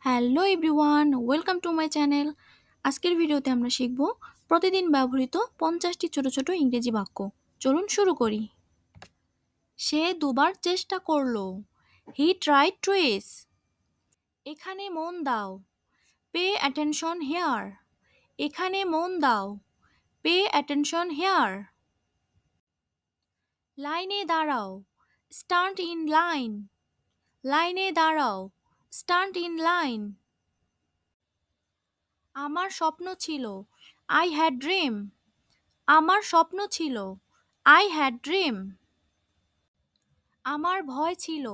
Hello everyone, welcome to my channel. আজকের ভিডিওতে আমরা শিখব প্রতিদিন ব্যবহৃত 50টি ছোট ছোট ইংরেজি বাক্য। চলুন শুরু করি। সে দুবার চেষ্টা করলো। He tried twice. এখানে মন দাও। Pay attention here. এখানে মন দাও। Pay attention here. লাইনে দাঁড়াও। Stand in line. লাইনে দাঁড়াও। Stand in line. আমার স্বপ্ন ছিল। I had dream. আমার স্বপ্ন ছিল। I had dream. আমার ভয় ছিল।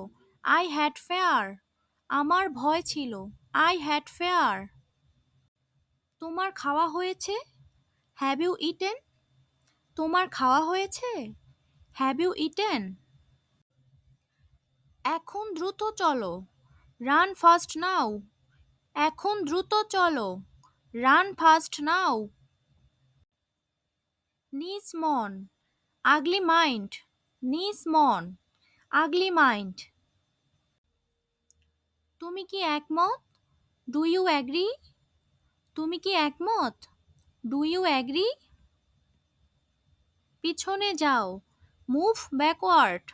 I had fear. আমার ভয় ছিল। I had fear. তোমার খাওয়া হয়েছে? Have you eaten? তোমার খাওয়া হয়েছে? Have you eaten? এখন দ্রুত চলো। রান ফাস্ট নাও। এখন দ্রুত চলো। রান ফাস্ট নাও। নিস মন। Ugly mind. নিস মন। Ugly mind. তুমি কি একমত? Do you agree? তুমি কি একমত? Do you agree? পিছনে যাও। Move backward.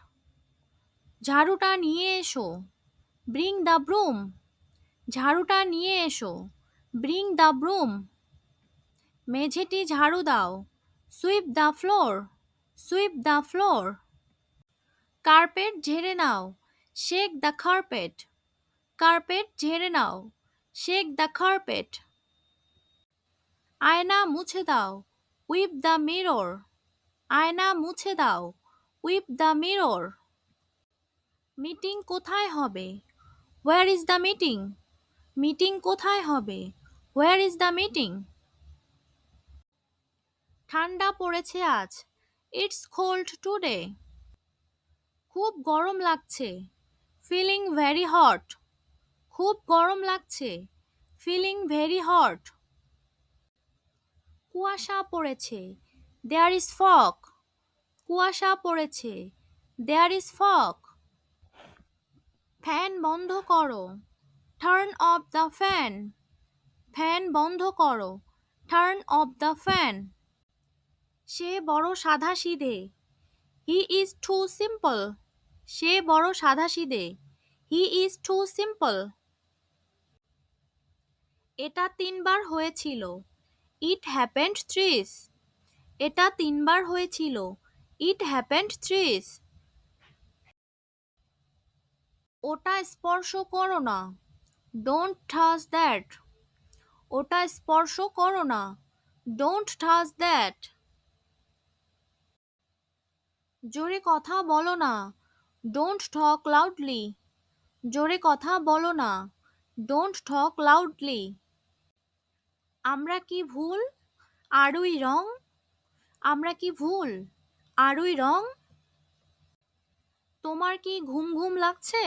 ঝাড়ুটা নিয়ে এসো। Bring the ব্রুম। ঝাড়ুটা নিয়ে এসো। Bring the broom. মেঝেটি ঝাড়ু দাও। Sweep the floor. Sweep the floor. Carpet ঝেড়ে নাও। Shake the carpet. কার্পেট ঝেড়ে নাও। Shake the carpet. আয়না মুছে দাও। Wipe the mirror. আয়না মুছে দাও। Wipe the mirror. মিটিং কোথায় হবে? Where is the meeting? Meeting কোথায় হবে? Where is the meeting? ঠান্ডা পড়েছে আজ। It's cold today. খুব গরম লাগছে। Feeling very hot. খুব গরম লাগছে। Feeling very hot. কুয়াশা পড়েছে। There is fog. কুয়াশা পড়েছে। There is fog. ফ্যান বন্ধ করো। Turn off the fan. Fan বন্ধ করো। Turn off the fan. সে বড় সাধাসিধে। He is too simple. সে বড় সাধাসিধে। He is too simple. এটা 3বার হয়েছিল। It happened thrice. এটা 3বার হয়েছিল। It happened thrice. ওটা স্পর্শ করো না। Don't touch that. ওটা স্পর্শ করো না। Don't touch that. জোরে কথা বলো না। Don't talk loudly. জোরে কথা বলো না। Don't talk loudly. আমরা কি ভুল? Are we wrong? আমরা কি ভুল? Are we wrong? তোমার কি ঘুম ঘুম লাগছে?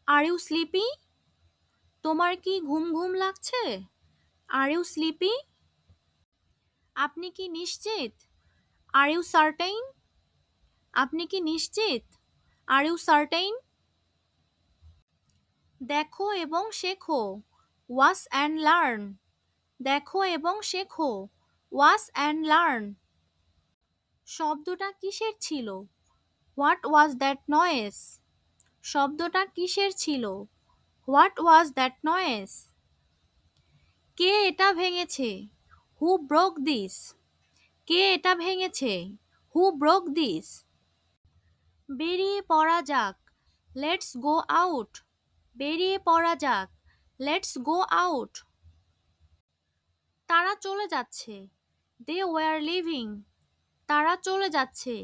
Are you sleepy? তোমার কি ঘুম ঘুম লাগছে? Are you sleepy? আপনি কি নিশ্চিত? Are you certain? আপনি কি নিশ্চিত? Are you certain? দেখো এবং শেখো। Watch and learn. দেখো এবং শেখো। Watch and learn. শব্দটা কিসের ছিল? What was that noise? শব্দটা কিসের ছিল? What was that noise? কে এটা ভেঙেছে? Who broke this? কে এটা ভেঙেছে? Who broke this? বেরিয়ে পড়া যাক। Let's go out. বেরিয়ে পড়া যাক। Let's go out. তারা চলে যাচ্ছে। They were leaving. তারা চলে যাচ্ছে।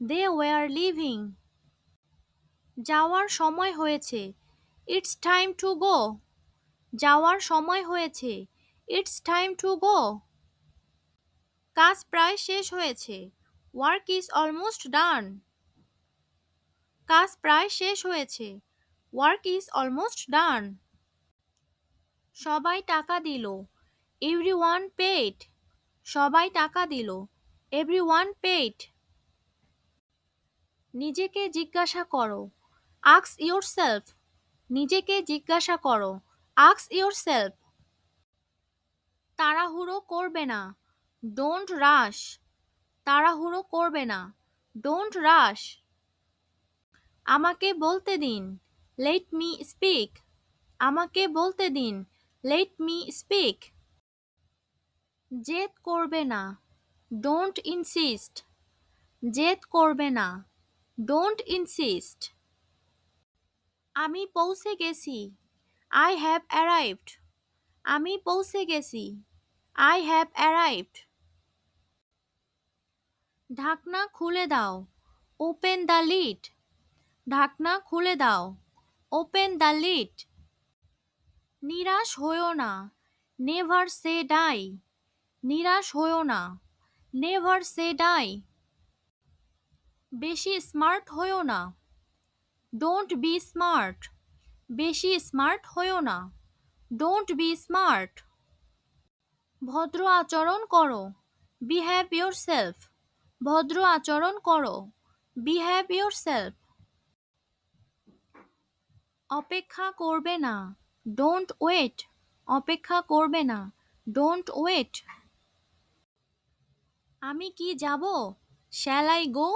They were leaving. যাওয়ার সময় হয়েছে। It's time to go. যাওয়ার সময় হয়েছে। It's time to go. কাজ প্রায় শেষ হয়েছে। Work is almost done. কাজ প্রায় শেষ হয়েছে। ওয়ার্ক ইজ অলমোস্ট ডান। সবাই টাকা দিল। Everyone paid. সবাই টাকা দিল। Everyone paid. নিজেকে জিজ্ঞাসা করো। Ask yourself. নিজেকে জিজ্ঞাসা করো। Ask yourself. তাড়াহুড়ো করবে না। Don't rush. তাড়াহুড়ো করবে না। Don't rush. আমাকে বলতে দিন। Let me speak. আমাকে বলতে দিন। Let me speak. জেদ করবে না। Don't insist. জেদ করবে না। Don't insist. আমি পৌঁছে গেছি। I have arrived. আমি পৌঁছে গেছি। I have arrived. ঢাকনা খুলে দাও। Open the lid. ঢাকনা খুলে দাও। Open the lid. নিরাশ হইও না। Never say die. নিরাশ হইও না। Never say die. বেশি স্মার্ট হইও না। Don't be smart. বেশি স্মার্ট হইও না। Don't be smart. ভদ্র আচরণ করো। Behave yourself. ভদ্র আচরণ করো। Behave yourself. অপেক্ষা করবে না। Don't wait. অপেক্ষা করবে না। Don't wait. আমি কি যাব? Shall I go?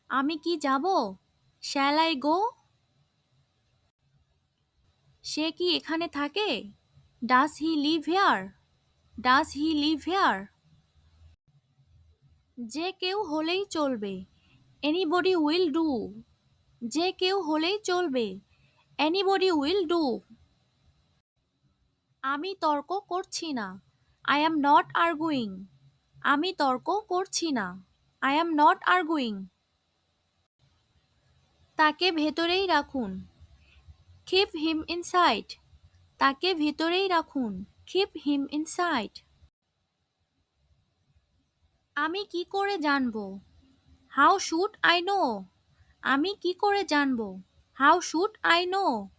আমি কি যাব? Shall I go? সে কি এখানে থাকে? Does he live here? Does he live here? যে কেউ হলেই চলবে। Anybody will do. যে কেউ হলেই চলবে। Anybody will do. আমি তর্ক করছি না। I am not arguing. আমি তর্ক করছি না। I am not arguing. তাকে ভেতরেই রাখুন। Keep him inside. তাকে ভেতরেই রাখুন। Keep him inside. আমি কি করে জানবো? How should I know? আমি কি করে জানবো? How should I know?